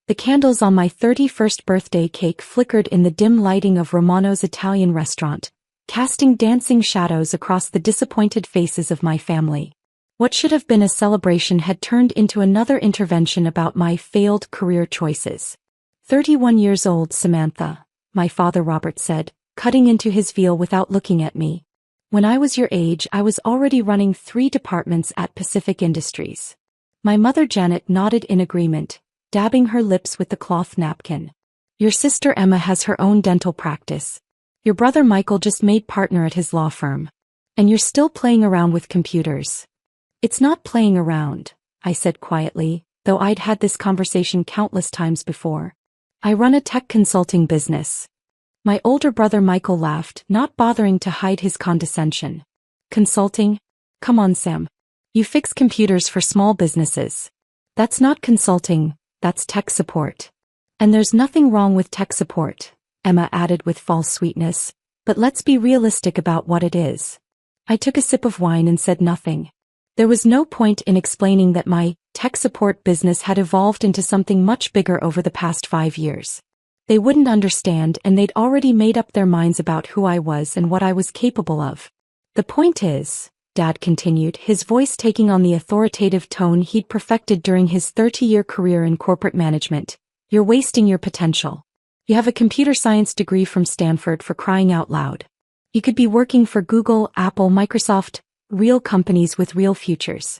The candles on my 31st birthday cake flickered in the dim lighting of Romano's Italian restaurant, casting dancing shadows across the disappointed faces of my family. What should have been a celebration had turned into another intervention about my failed career choices. 31 years old, Samantha, my father Robert said, cutting into his veal without looking at me. When I was your age, I was already running 3 departments at Pacific Industries. My mother Janet nodded in agreement, dabbing her lips with the cloth napkin. Your sister Emma has her own dental practice. Your brother Michael just made partner at his law firm. And you're still playing around with computers. It's not playing around, I said quietly, though I'd had this conversation countless times before. I run a tech consulting business. My older brother Michael laughed, not bothering to hide his condescension. Consulting? Come on, Sam. You fix computers for small businesses. That's not consulting, that's tech support. And there's nothing wrong with tech support, Emma added with false sweetness, but let's be realistic about what it is. I took a sip of wine and said nothing. There was no point in explaining that my tech support business had evolved into something much bigger over the past 5 years. They wouldn't understand, and they'd already made up their minds about who I was and what I was capable of. The point is, Dad continued, his voice taking on the authoritative tone he'd perfected during his 30-year career in corporate management, you're wasting your potential. You have a computer science degree from Stanford, for crying out loud. You could be working for Google, Apple, Microsoft, real companies with real futures.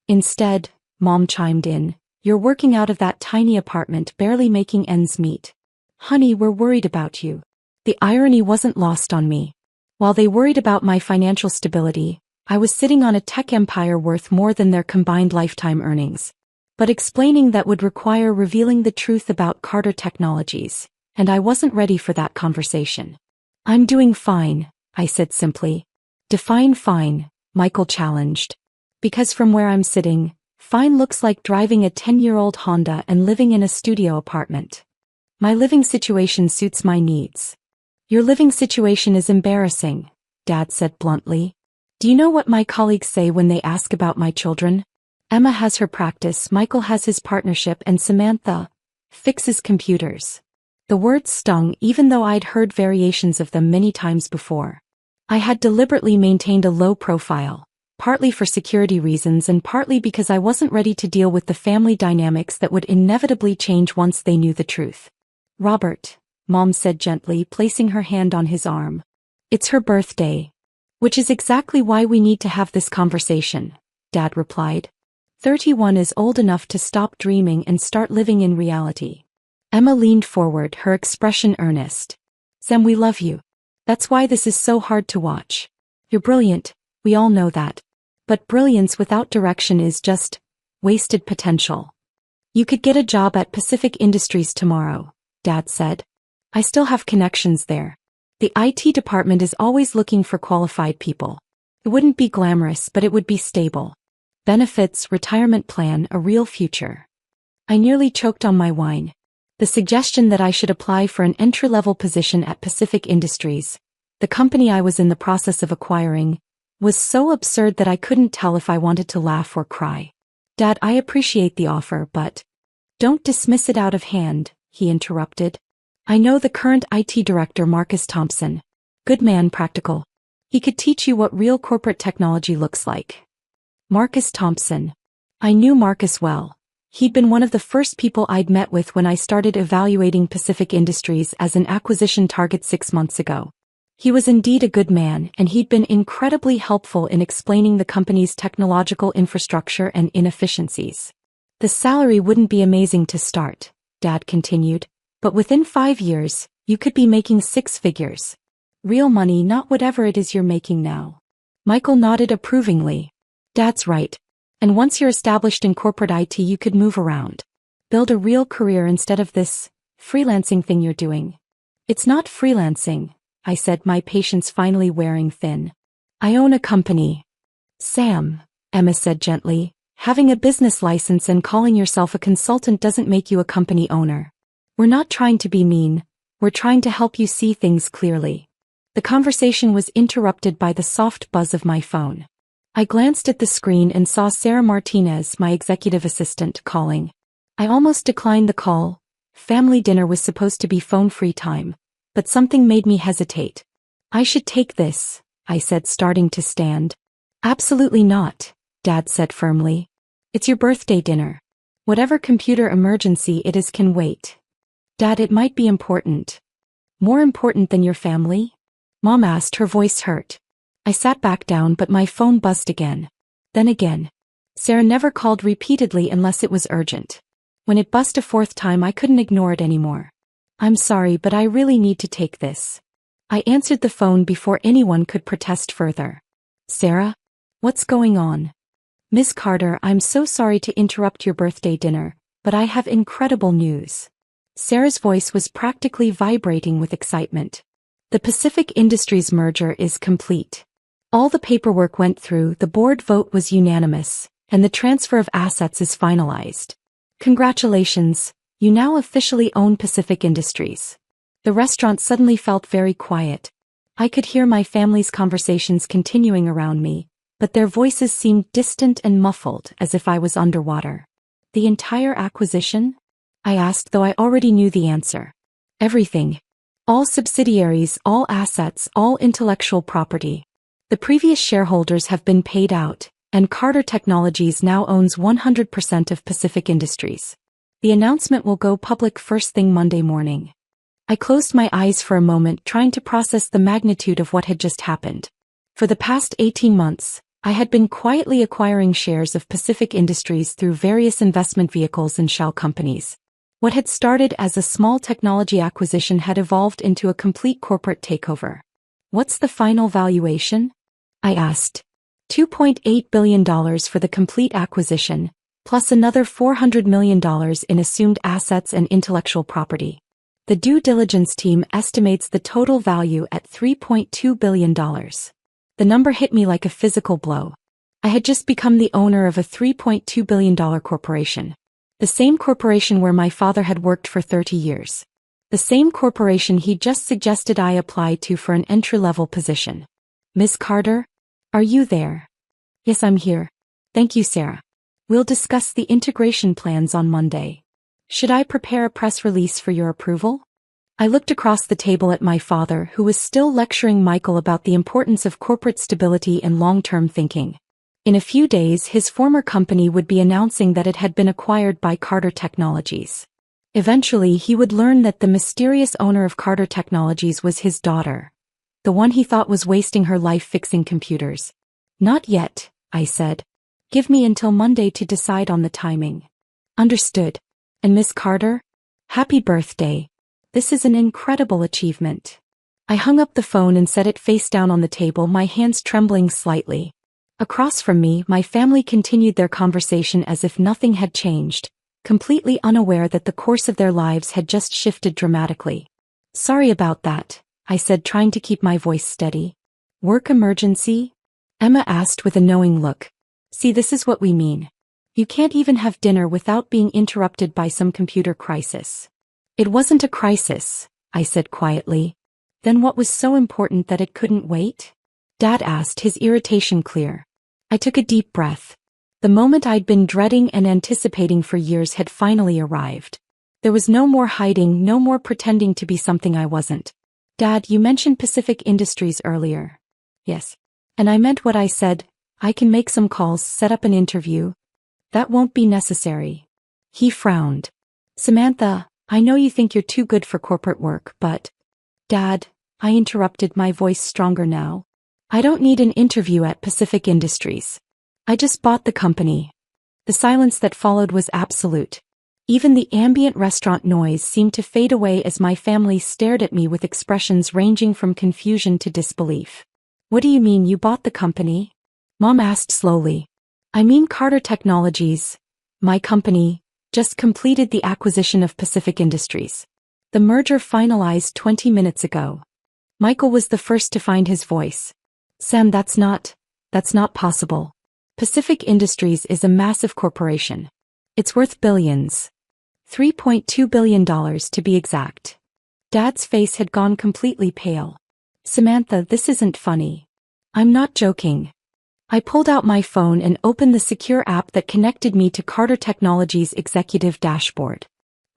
Instead, Mom chimed in, you're working out of that tiny apartment, barely making ends meet. Honey, we're worried about you. The irony wasn't lost on me. While they worried about my financial stability, I was sitting on a tech empire worth more than their combined lifetime earnings. But explaining that would require revealing the truth about Carter Technologies, and I wasn't ready for that conversation. I'm doing fine, I said simply. Define fine, Michael challenged. Because from where I'm sitting, fine looks like driving a 10-year-old Honda and living in a studio apartment. My living situation suits my needs. Your living situation is embarrassing, Dad said bluntly. Do you know what my colleagues say when they ask about my children? Emma has her practice, Michael has his partnership, and Samantha fixes computers. The words stung, even though I'd heard variations of them many times before. I had deliberately maintained a low profile, partly for security reasons and partly because I wasn't ready to deal with the family dynamics that would inevitably change once they knew the truth. Robert, Mom said gently, placing her hand on his arm. It's her birthday. Which is exactly why we need to have this conversation, Dad replied. 31 is old enough to stop dreaming and start living in reality. Emma leaned forward, her expression earnest. Sam, we love you. That's why this is so hard to watch. You're brilliant, we all know that. But brilliance without direction is just wasted potential. You could get a job at Pacific Industries tomorrow, Dad said. I still have connections there. The IT department is always looking for qualified people. It wouldn't be glamorous, but it would be stable. Benefits, retirement plan, a real future. I nearly choked on my wine. The suggestion that I should apply for an entry-level position at Pacific Industries, the company I was in the process of acquiring, was so absurd that I couldn't tell if I wanted to laugh or cry. Dad, I appreciate the offer, but don't dismiss it out of hand, he interrupted. I know the current IT director, Marcus Thompson. Good man, practical. He could teach you what real corporate technology looks like. Marcus Thompson. I knew Marcus well. He'd been one of the first people I'd met with when I started evaluating Pacific Industries as an acquisition target 6 months ago. He was indeed a good man, and he'd been incredibly helpful in explaining the company's technological infrastructure and inefficiencies. The salary wouldn't be amazing to start, Dad continued, but within 5 years, you could be making 6 figures. Real money, not whatever it is you're making now. Michael nodded approvingly. Dad's right. And once you're established in corporate IT, you could move around. Build a real career instead of this freelancing thing you're doing. It's not freelancing, I said, my patience finally wearing thin. I own a company. Sam, Emma said gently, having a business license and calling yourself a consultant doesn't make you a company owner. We're not trying to be mean, we're trying to help you see things clearly. The conversation was interrupted by the soft buzz of my phone. I glanced at the screen and saw Sarah Martinez, my executive assistant, calling. I almost declined the call, Family dinner was supposed to be phone-free time, but something made me hesitate. I should take this, I said, starting to stand. Absolutely not, Dad said firmly. It's your birthday dinner. Whatever computer emergency it is can wait. Dad, it might be important. More important than your family? Mom asked, her voice hurt. I sat back down, but my phone buzzed again. Then again. Sarah never called repeatedly unless it was urgent. When it buzzed a fourth time, I couldn't ignore it anymore. I'm sorry, but I really need to take this. I answered the phone before anyone could protest further. Sarah? What's going on? Miss Carter, I'm so sorry to interrupt your birthday dinner, but I have incredible news. Sarah's voice was practically vibrating with excitement. The Pacific Industries merger is complete. All the paperwork went through, the board vote was unanimous, and the transfer of assets is finalized. Congratulations, you now officially own Pacific Industries. The restaurant suddenly felt very quiet. I could hear my family's conversations continuing around me, but their voices seemed distant and muffled, as if I was underwater. The entire acquisition? I asked, though I already knew the answer. Everything. All subsidiaries, all assets, all intellectual property. The previous shareholders have been paid out, and Carter Technologies now owns 100% of Pacific Industries. The announcement will go public first thing Monday morning. I closed my eyes for a moment, trying to process the magnitude of what had just happened. For the past 18 months, I had been quietly acquiring shares of Pacific Industries through various investment vehicles and shell companies. What had started as a small technology acquisition had evolved into a complete corporate takeover. What's the final valuation? I asked. $2.8 billion for the complete acquisition, plus another $400 million in assumed assets and intellectual property. The due diligence team estimates the total value at $3.2 billion. The number hit me like a physical blow. I had just become the owner of a $3.2 billion corporation. The same corporation where my father had worked for 30 years. The same corporation he just suggested I apply to for an entry-level position. Miss Carter? Are you there? Yes, I'm here. Thank you, Sarah. We'll discuss the integration plans on Monday. Should I prepare a press release for your approval? I looked across the table at my father, who was still lecturing Michael about the importance of corporate stability and long-term thinking. In a few days, his former company would be announcing that it had been acquired by Carter Technologies. Eventually, he would learn that the mysterious owner of Carter Technologies was his daughter, the one he thought was wasting her life fixing computers. Not yet, I said. Give me until Monday to decide on the timing. Understood. And Miss Carter? Happy birthday. This is an incredible achievement. I hung up the phone and set it face down on the table, my hands trembling slightly. Across from me, my family continued their conversation as if nothing had changed, completely unaware that the course of their lives had just shifted dramatically. Sorry about that, I said, trying to keep my voice steady. Work emergency? Emma asked with a knowing look. See, this is what we mean. You can't even have dinner without being interrupted by some computer crisis. It wasn't a crisis, I said quietly. Then what was so important that it couldn't wait? Dad asked, his irritation clear. I took a deep breath. The moment I'd been dreading and anticipating for years had finally arrived. There was no more hiding, no more pretending to be something I wasn't. Dad, you mentioned Pacific Industries earlier. Yes. And I meant what I said. I can make some calls, set up an interview. That won't be necessary. He frowned. Samantha, I know you think you're too good for corporate work, but... Dad, I interrupted, my voice stronger now. I don't need an interview at Pacific Industries. I just bought the company. The silence that followed was absolute. Even the ambient restaurant noise seemed to fade away as my family stared at me with expressions ranging from confusion to disbelief. What do you mean you bought the company? Mom asked slowly. I mean Carter Technologies, my company, just completed the acquisition of Pacific Industries. The merger finalized 20 minutes ago. Michael was the first to find his voice. Sam, that's not possible. Pacific Industries is a massive corporation. It's worth billions. $3.2 billion to be exact. Dad's face had gone completely pale. Samantha, this isn't funny. I'm not joking. I pulled out my phone and opened the secure app that connected me to Carter Technologies' executive dashboard.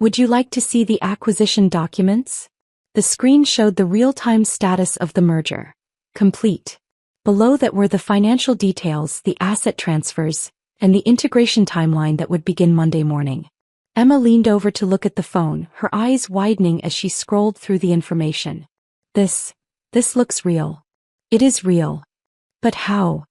Would you like to see the acquisition documents? The screen showed the real-time status of the merger. Complete. Below that were the financial details, the asset transfers, and the integration timeline that would begin Monday morning. Emma leaned over to look at the phone, her eyes widening as she scrolled through the information. This looks real. It is real. But how?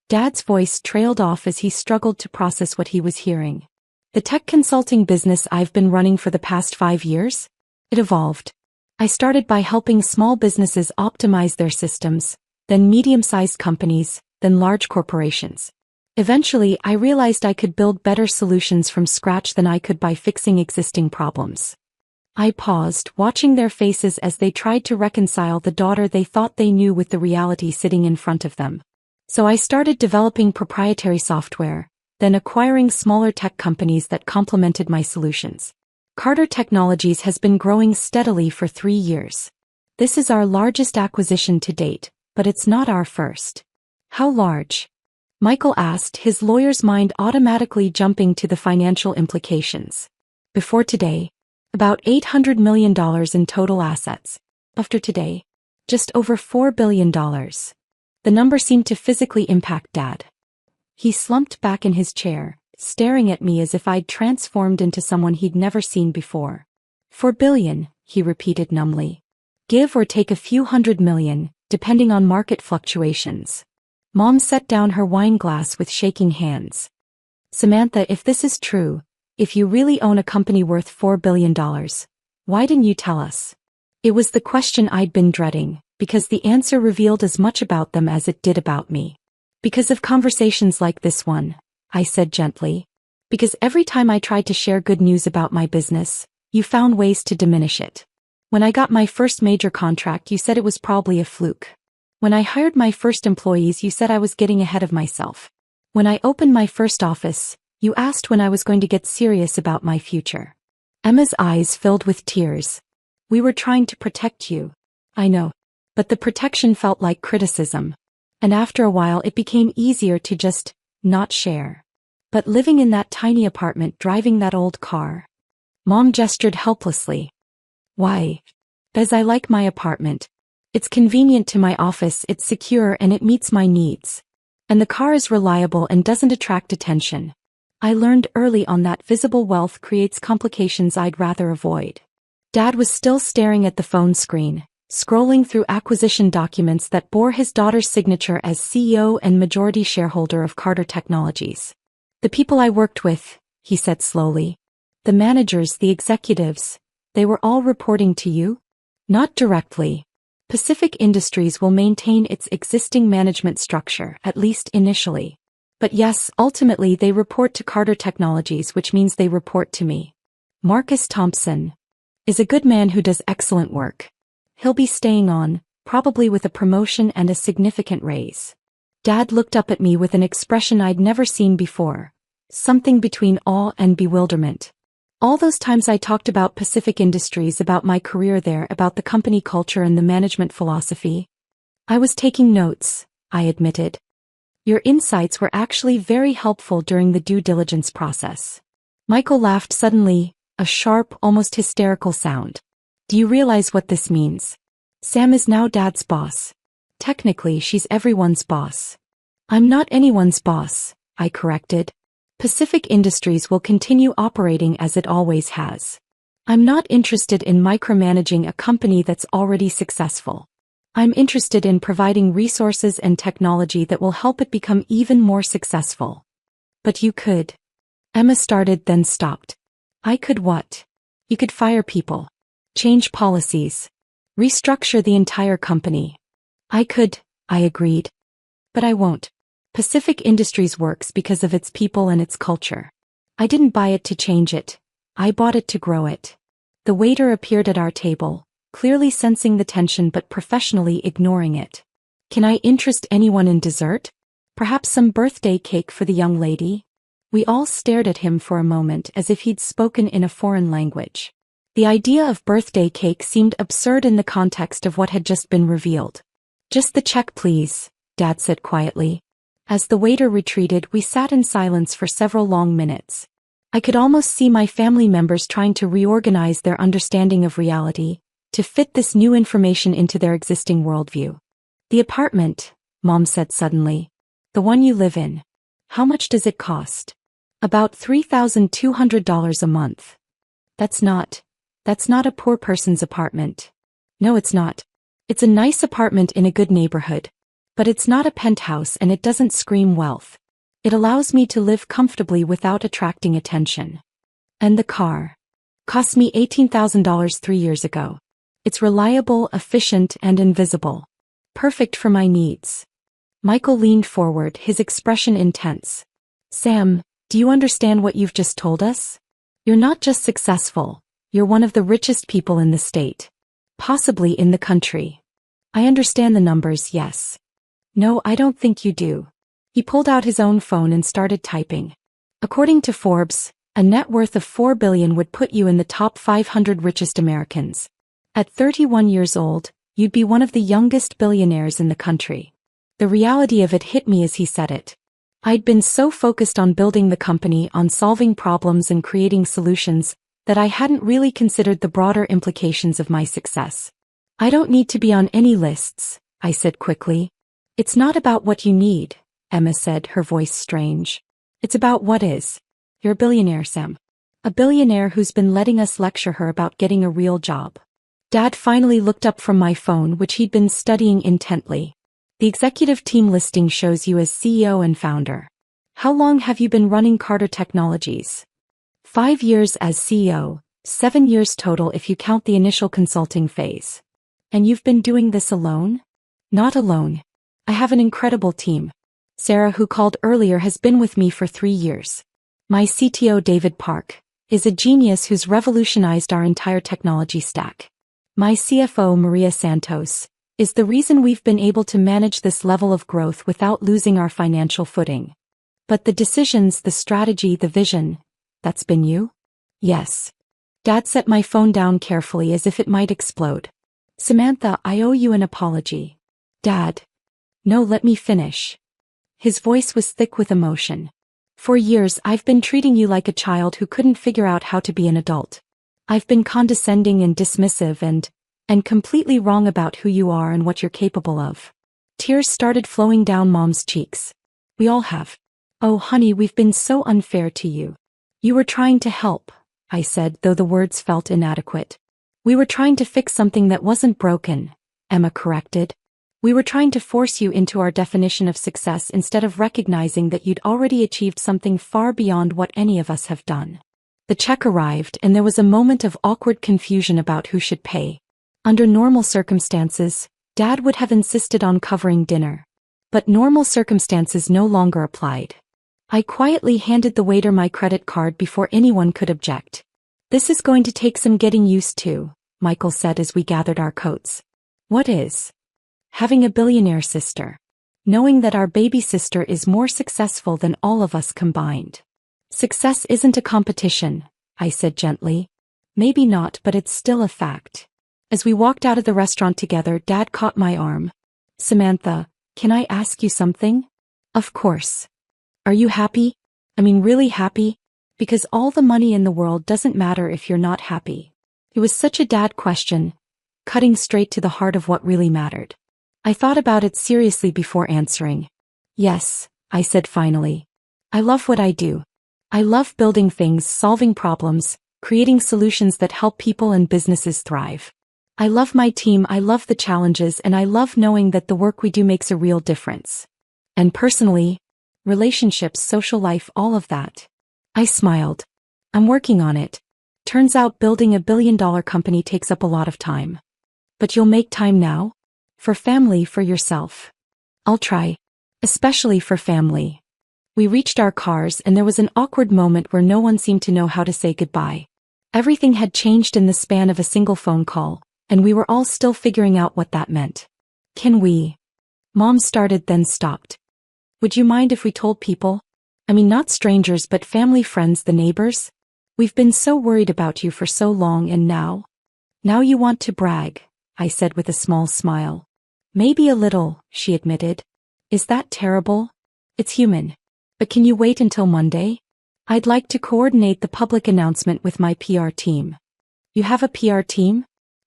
Dad's voice trailed off as he struggled to process what he was hearing. The tech consulting business I've been running for the past 5 years? It evolved. I started by helping small businesses optimize their systems, then medium-sized companies, then large corporations. Eventually, I realized I could build better solutions from scratch than I could by fixing existing problems. I paused, watching their faces as they tried to reconcile the daughter they thought they knew with the reality sitting in front of them. So I started developing proprietary software, then acquiring smaller tech companies that complemented my solutions. Carter Technologies has been growing steadily for 3 years. This is our largest acquisition to date, but it's not our first. How large? Michael asked, his lawyer's mind automatically jumping to the financial implications. Before today, about $800 million in total assets. After today, just over $4 billion. The number seemed to physically impact Dad. He slumped back in his chair, staring at me as if I'd transformed into someone he'd never seen before. $4 billion, he repeated numbly. Give or take a few $100 million, depending on market fluctuations. Mom set down her wine glass with shaking hands. Samantha, if this is true, if you really own a company worth $4 billion, why didn't you tell us? It was the question I'd been dreading, because the answer revealed as much about them as it did about me. Because of conversations like this one, I said gently. Because every time I tried to share good news about my business, you found ways to diminish it. When I got my first major contract, you said it was probably a fluke. When I hired my first employees, you said I was getting ahead of myself. When I opened my first office, you asked when I was going to get serious about my future. Emma's eyes filled with tears. We were trying to protect you. I know. But the protection felt like criticism. And after a while it became easier to just not share. But living in that tiny apartment, driving that old car. Mom gestured helplessly. Why? Because I like my apartment. It's convenient to my office, it's secure and it meets my needs. And the car is reliable and doesn't attract attention. I learned early on that visible wealth creates complications I'd rather avoid. Dad was still staring at the phone screen, scrolling through acquisition documents that bore his daughter's signature as CEO and majority shareholder of Carter Technologies. The people I worked with, he said slowly. The managers, the executives, they were all reporting to you? Not directly. Pacific Industries will maintain its existing management structure, at least initially. But yes, ultimately they report to Carter Technologies, which means they report to me. Marcus Thompson is a good man who does excellent work. He'll be staying on, probably with a promotion and a significant raise. Dad looked up at me with an expression I'd never seen before, something between awe and bewilderment. All those times I talked about Pacific Industries, about my career there, about the company culture and the management philosophy. I was taking notes, I admitted. Your insights were actually very helpful during the due diligence process. Michael laughed suddenly, a sharp, almost hysterical sound. Do you realize what this means? Sam is now Dad's boss. Technically, she's everyone's boss. I'm not anyone's boss, I corrected. Pacific Industries will continue operating as it always has. I'm not interested in micromanaging a company that's already successful. I'm interested in providing resources and technology that will help it become even more successful. But you could. Emma started, then stopped. I could what? You could fire people. Change policies. Restructure the entire company. I could, I agreed. But I won't. Pacific Industries works because of its people and its culture. I didn't buy it to change it. I bought it to grow it. The waiter appeared at our table, clearly sensing the tension but professionally ignoring it. Can I interest anyone in dessert? Perhaps some birthday cake for the young lady? We all stared at him for a moment as if he'd spoken in a foreign language. The idea of birthday cake seemed absurd in the context of what had just been revealed. Just the check, please, Dad said quietly. As the waiter retreated, we sat in silence for several long minutes. I could almost see my family members trying to reorganize their understanding of reality, to fit this new information into their existing worldview. The apartment, Mom said suddenly. The one you live in. How much does it cost? About $3,200 a month. That's not a poor person's apartment. No, it's not. It's a nice apartment in a good neighborhood. But it's not a penthouse and it doesn't scream wealth. It allows me to live comfortably without attracting attention. And the car. Cost me $18,000 3 years ago. It's reliable, efficient, and invisible. Perfect for my needs. Michael leaned forward, his expression intense. Sam, do you understand what you've just told us? You're not just successful, you're one of the richest people in the state. Possibly in the country. I understand the numbers, yes. No, I don't think you do. He pulled out his own phone and started typing. According to Forbes, a net worth of $4 billion would put you in the top 500 richest Americans. At 31 years old, you'd be one of the youngest billionaires in the country. The reality of it hit me as he said it. I'd been so focused on building the company, on solving problems and creating solutions, that I hadn't really considered the broader implications of my success. I don't need to be on any lists, I said quickly. It's not about what you need, Emma said, her voice strange. It's about what is. You're a billionaire, Sam. A billionaire who's been letting us lecture her about getting a real job. Dad finally looked up from my phone, which he'd been studying intently. The executive team listing shows you as CEO and founder. How long have you been running Carter Technologies? 5 years as CEO, 7 years total if you count the initial consulting phase. And you've been doing this alone? Not alone. I have an incredible team. Sarah, who called earlier, has been with me for 3 years. My CTO, David Park, is a genius who's revolutionized our entire technology stack. My CFO, Maria Santos, is the reason we've been able to manage this level of growth without losing our financial footing. But the decisions, the strategy, the vision, that's been you? Yes. Dad set my phone down carefully as if it might explode. Samantha, I owe you an apology. Dad. No, let me finish. His voice was thick with emotion. For years I've been treating you like a child who couldn't figure out how to be an adult. I've been condescending and dismissive and completely wrong about who you are and what you're capable of. Tears started flowing down Mom's cheeks. We all have. Oh, honey, we've been so unfair to you. You were trying to help, I said, though the words felt inadequate. We were trying to fix something that wasn't broken, Emma corrected. We were trying to force you into our definition of success instead of recognizing that you'd already achieved something far beyond what any of us have done. The check arrived and there was a moment of awkward confusion about who should pay. Under normal circumstances, Dad would have insisted on covering dinner. But normal circumstances no longer applied. I quietly handed the waiter my credit card before anyone could object. This is going to take some getting used to, Michael said as we gathered our coats. What is? Having a billionaire sister. Knowing that our baby sister is more successful than all of us combined. Success isn't a competition, I said gently. Maybe not, but it's still a fact. As we walked out of the restaurant together, Dad caught my arm. Samantha, can I ask you something? Of course. Are you happy? I mean really happy? Because all the money in the world doesn't matter if you're not happy. It was such a dad question, cutting straight to the heart of what really mattered. I thought about it seriously before answering. Yes, I said finally. I love what I do. I love building things, solving problems, creating solutions that help people and businesses thrive. I love my team, I love the challenges, and I love knowing that the work we do makes a real difference. And personally, relationships, social life, all of that. I smiled. I'm working on it. Turns out building $1 billion company takes up a lot of time. But you'll make time now? For family, for yourself. I'll try. Especially for family. We reached our cars and there was an awkward moment where no one seemed to know how to say goodbye. Everything had changed in the span of a single phone call, and we were all still figuring out what that meant. Can we? Mom started then stopped. Would you mind if we told people? I mean, not strangers but family, friends, the neighbors? We've been so worried about you for so long, and now? Now you want to brag, I said with a small smile. Maybe a little, she admitted. Is that terrible? It's human. But can you wait until Monday? I'd like to coordinate the public announcement with my PR team. You have a PR team?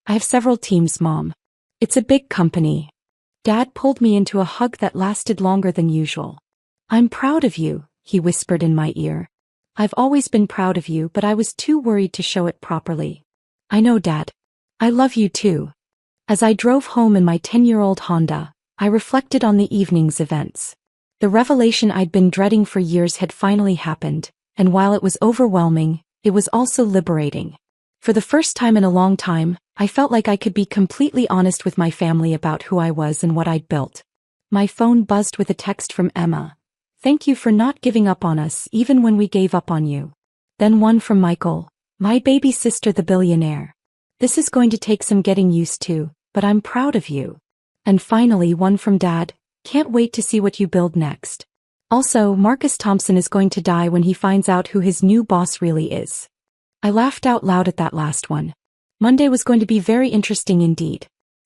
I have several teams, Mom. It's a big company. Dad pulled me into a hug that lasted longer than usual. I'm proud of you, he whispered in my ear. I've always been proud of you, but I was too worried to show it properly. I know, Dad. I love you too. As I drove home in my 10-year-old Honda, I reflected on the evening's events. The revelation I'd been dreading for years had finally happened, and while it was overwhelming, it was also liberating. For the first time in a long time, I felt like I could be completely honest with my family about who I was and what I'd built. My phone buzzed with a text from Emma. Thank you for not giving up on us even when we gave up on you. Then one from Michael, my baby sister the billionaire. This is going to take some getting used to, but I'm proud of you. And finally one from Dad, can't wait to see what you build next. Also, Marcus Thompson is going to die when he finds out who his new boss really is. I laughed out loud at that last one. Monday was going to be very interesting indeed.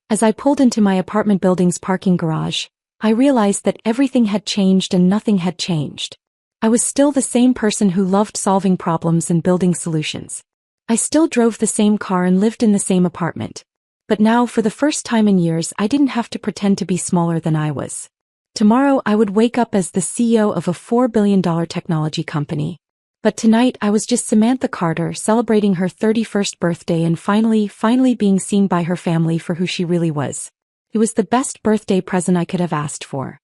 As I pulled into my apartment building's parking garage, I realized that everything had changed and nothing had changed. I was still the same person who loved solving problems and building solutions. I still drove the same car and lived in the same apartment. But now, for the first time in years, I didn't have to pretend to be smaller than I was. Tomorrow I would wake up as the CEO of a $4 billion technology company. But tonight I was just Samantha Carter celebrating her 31st birthday and finally being seen by her family for who she really was. It was the best birthday present I could have asked for.